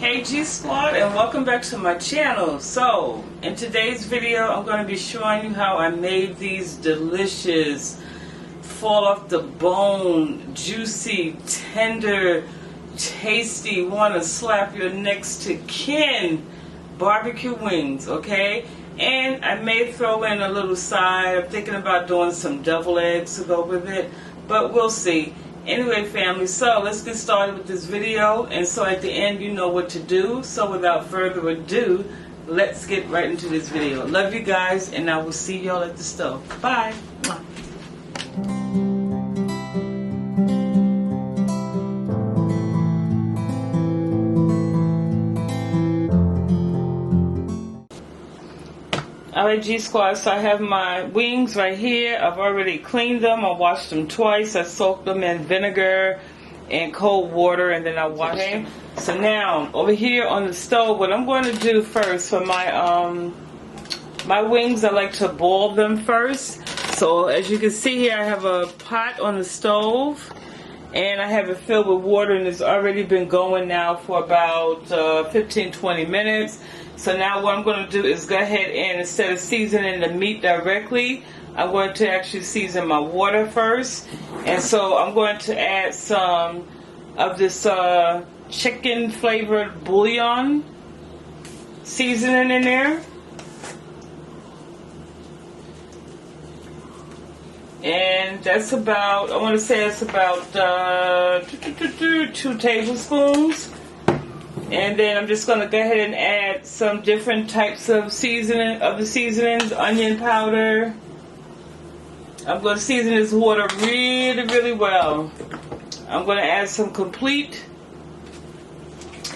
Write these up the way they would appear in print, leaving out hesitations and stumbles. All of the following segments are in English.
Hey G Squad, and welcome back to my channel. So in today's video I'm going to be showing you how I made these delicious, fall off the bone, juicy, tender, tasty, want to slap your next to kin barbecue wings, okay? And I may throw in a little side. I'm thinking about doing some deviled eggs to go with it, but we'll see. Anyway, family, so let's get started with this video, and so at the end you know what to do. So without further ado, let's get right into this video. Love you guys, and I will see y'all at the stove. Bye. Alright, G Squad, so I have my wings right here. I've already cleaned them. I washed them twice. I soaked them in vinegar and cold water, and then I washed them. So now, over here on the stove, what I'm going to do first for my my wings, I like to boil them first. So as you can see here, I have a pot on the stove, and I have it filled with water, and it's already been going now for about 15-20 minutes. So now what I'm going to do is go ahead and, instead of seasoning the meat directly, I'm going to actually season my water first. And so I'm going to add some of this chicken flavored bouillon seasoning in there. And that's about, I want to say it's about 2 tablespoons. And then I'm just going to go ahead and add some different types of seasoning, of the seasonings, onion powder. I'm going to season this water really, really well. I'm going to add some complete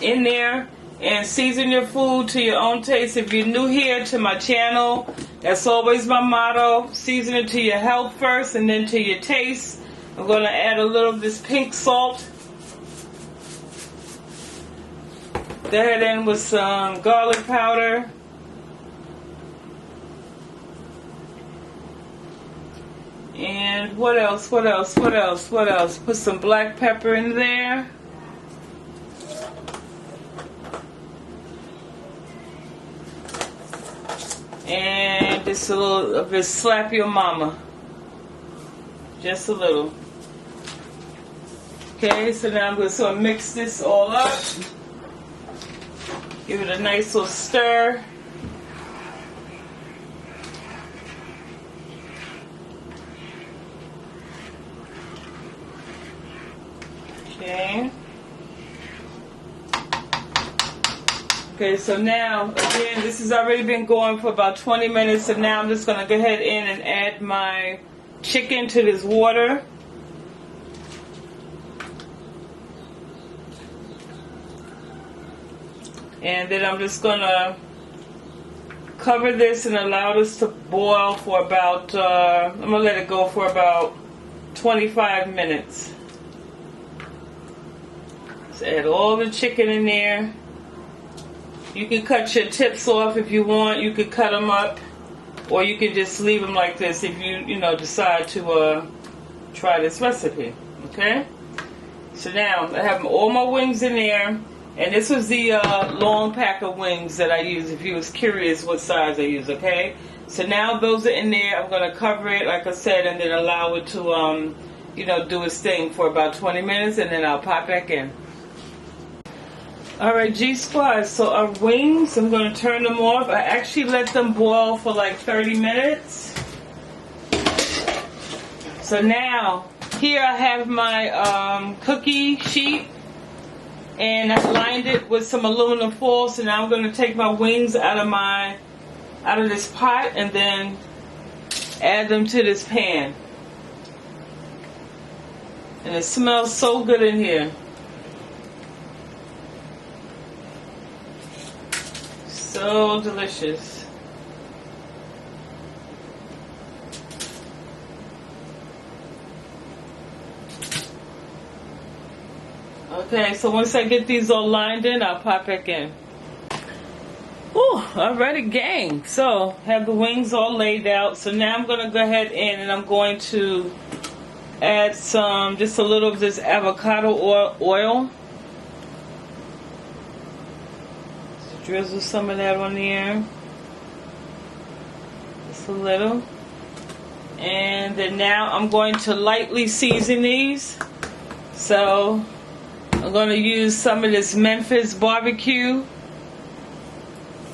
in there, and season your food to your own taste. If you're new here to my channel, that's always my motto. Season it to your health first and then to your taste. I'm going to add a little of this pink salt. Go ahead in with some garlic powder. And what else? Put some black pepper in there. And just a little of this slap your mama. Just a little. Okay, so now I'm going to sort of mix this all up. Give it a nice little stir. Okay. Okay, so now, again, this has already been going for about 20 minutes, so now I'm just going to go ahead in and add my chicken to this water. And then I'm just going to cover this and allow this to boil for about, I'm going to let it go for about 25 minutes. Just add all the chicken in there. You can cut your tips off if you want. You could cut them up, or you can just leave them like this if you decide to try this recipe. Okay? So now I have all my wings in there. And this was the long pack of wings that I use, if you was curious what size I use, okay? So now those are in there. I'm going to cover it, like I said, and then allow it to, do its thing for about 20 minutes, and then I'll pop back in. Alright, G Squad, so our wings, I'm going to turn them off. I actually let them boil for like 30 minutes. So now, here I have my cookie sheet. And I lined it with some aluminum foil. So now I'm going to take my wings out of this pot and then add them to this pan. And it smells so good in here. So delicious. Okay, so once I get these all lined in, I'll pop back in. Ooh, alrighty, gang. So, have the wings all laid out. So now I'm going to go ahead in and I'm going to add just a little of this avocado oil. drizzle some of that on there. Just a little. And then now I'm going to lightly season these. So I'm going to use some of this Memphis barbecue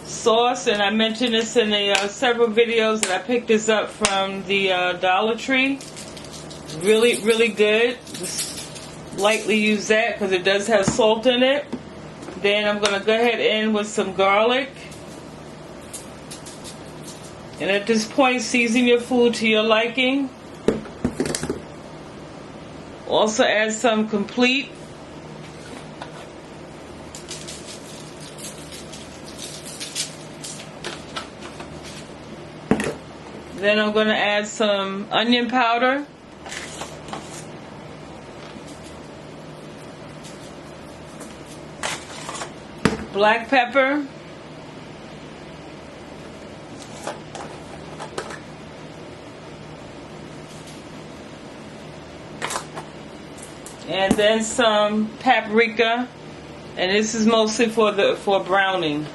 sauce, and I mentioned this in the several videos that I picked this up from the Dollar Tree. Really, really good. Just lightly use that because it does have salt in it. Then I'm going to go ahead in with some garlic. And at this point, season your food to your liking. Also add some complete. Then I'm going to add some onion powder. Black pepper. And then some paprika. And this is mostly for browning.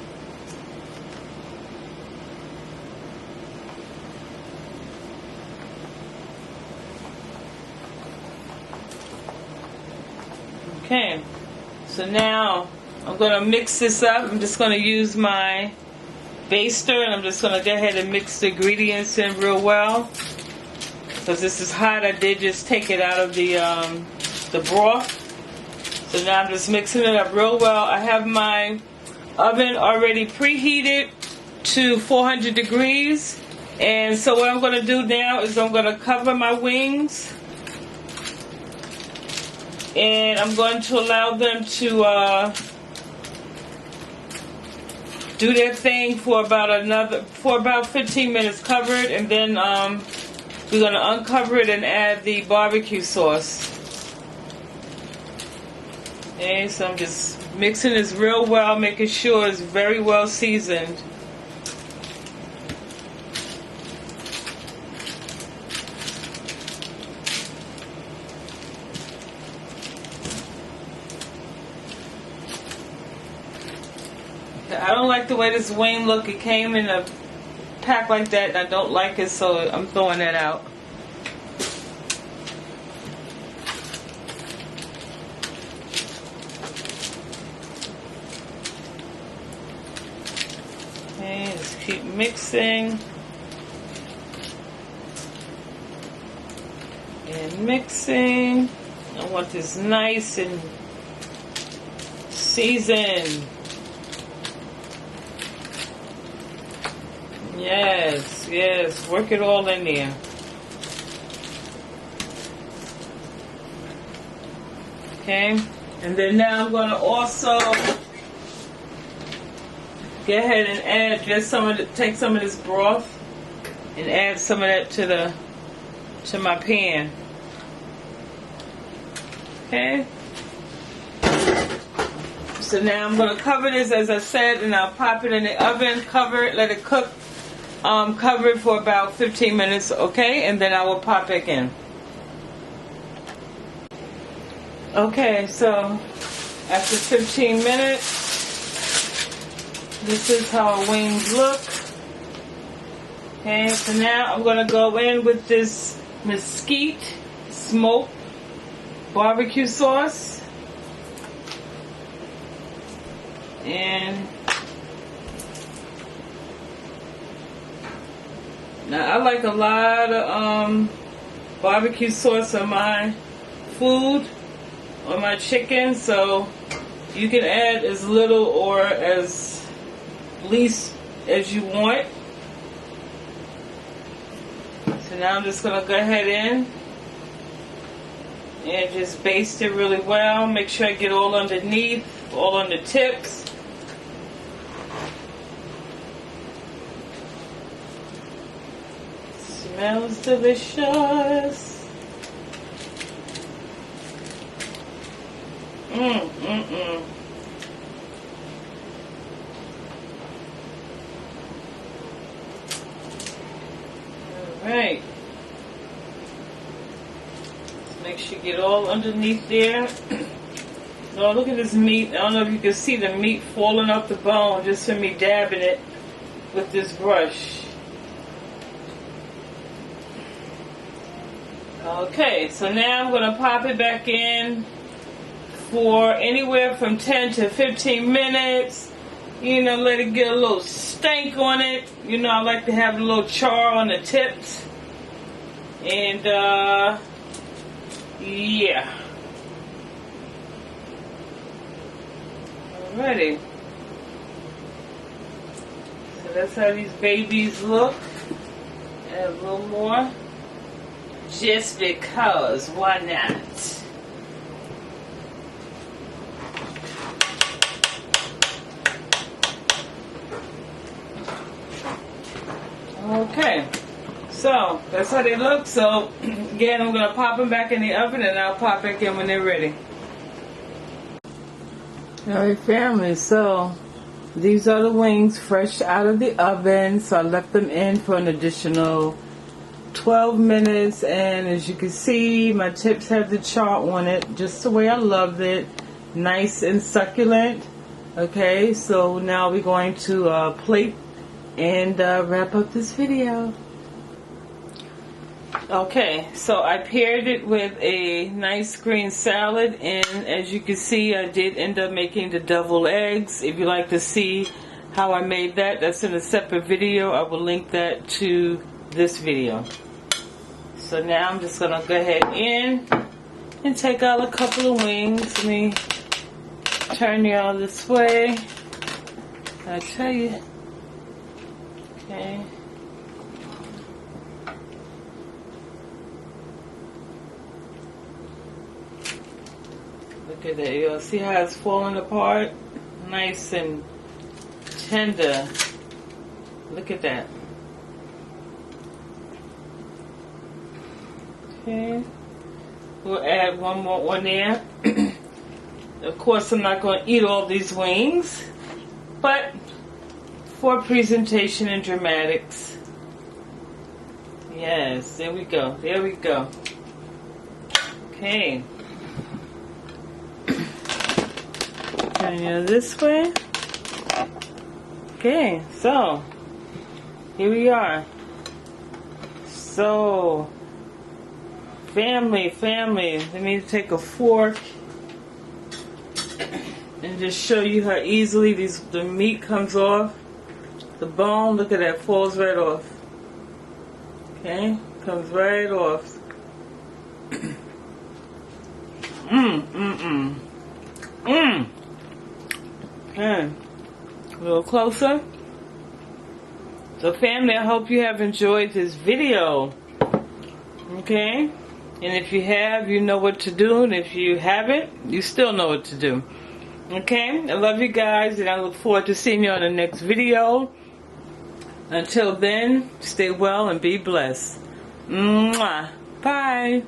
Okay, so now I'm going to mix this up. I'm just going to use my baster, and I'm just going to go ahead and mix the ingredients in real well. Because this is hot, I did just take it out of the broth. So now I'm just mixing it up real well. I have my oven already preheated to 400 degrees. And so what I'm going to do now is I'm going to cover my wings. And I'm going to allow them to do their thing for about 15 minutes covered, and then we're going to uncover it and add the barbecue sauce. Okay, so I'm just mixing this real well, making sure it's very well seasoned. I don't like the way this wing look. It came in a pack like that, and I don't like it, so I'm throwing that out. Okay, just keep mixing. And mixing. I want this nice and seasoned. Yes, yes, work it all in there. Okay, and then now I'm going to also go ahead and add just take some of this broth and add some of that to my pan. Okay. So now I'm going to cover this, as I said, and I'll pop it in the oven, cover it, let it cook. Cover it for about 15 minutes, okay? And then I will pop back in. Okay, so after 15 minutes, this is how our wings look. Okay, so now I'm going to go in with this mesquite smoked barbecue sauce. And now I like a lot of barbecue sauce on my food, on my chicken, so you can add as little or as least as you want. So now I'm just going to go ahead in and just baste it really well. Make sure I get all underneath, all on the tips. Smells delicious. All right. Make sure you get all underneath there. Oh, look at this meat. I don't know if you can see the meat falling off the bone just from me dabbing it with this brush. Okay, so now I'm going to pop it back in for anywhere from 10 to 15 minutes. You know, let it get a little stank on it. You know, I like to have a little char on the tips. And, yeah. Alrighty. So that's how these babies look. Add a little more. Just because, why not? Okay, so that's how they look. So again, I'm going to pop them back in the oven and I'll pop back in when they're ready. Alright family, so these are the wings fresh out of the oven. So I left them in for an additional 12 minutes, and as you can see, my tips have the char on it just the way I loved it. Nice and succulent. Okay, so now we're going to plate and wrap up this video. Okay, so I paired it with a nice green salad, and as you can see, I did end up making the deviled eggs. If you like to see how I made that, that's in a separate video. I will link that to this video. So now I'm just going to go ahead in and take out a couple of wings. Let me turn y'all this way. I tell you. Okay. Look at that. You'll see how it's falling apart? Nice and tender. Look at that. Okay. We'll add one more one there. Of course, I'm not going to eat all these wings, but for presentation and dramatics. Yes, there we go. There we go. Okay. Turn you this way. Okay, so here we are. So, family, let me take a fork and just show you how easily the meat comes off. The bone, look at that, falls right off. Okay, comes right off. Okay, a little closer. So family, I hope you have enjoyed this video. Okay, and if you have, you know what to do, and if you haven't, you still know what to do. Okay, I love you guys, and I look forward to seeing you on the next video. Until then, stay well and be blessed. Mwah. Bye.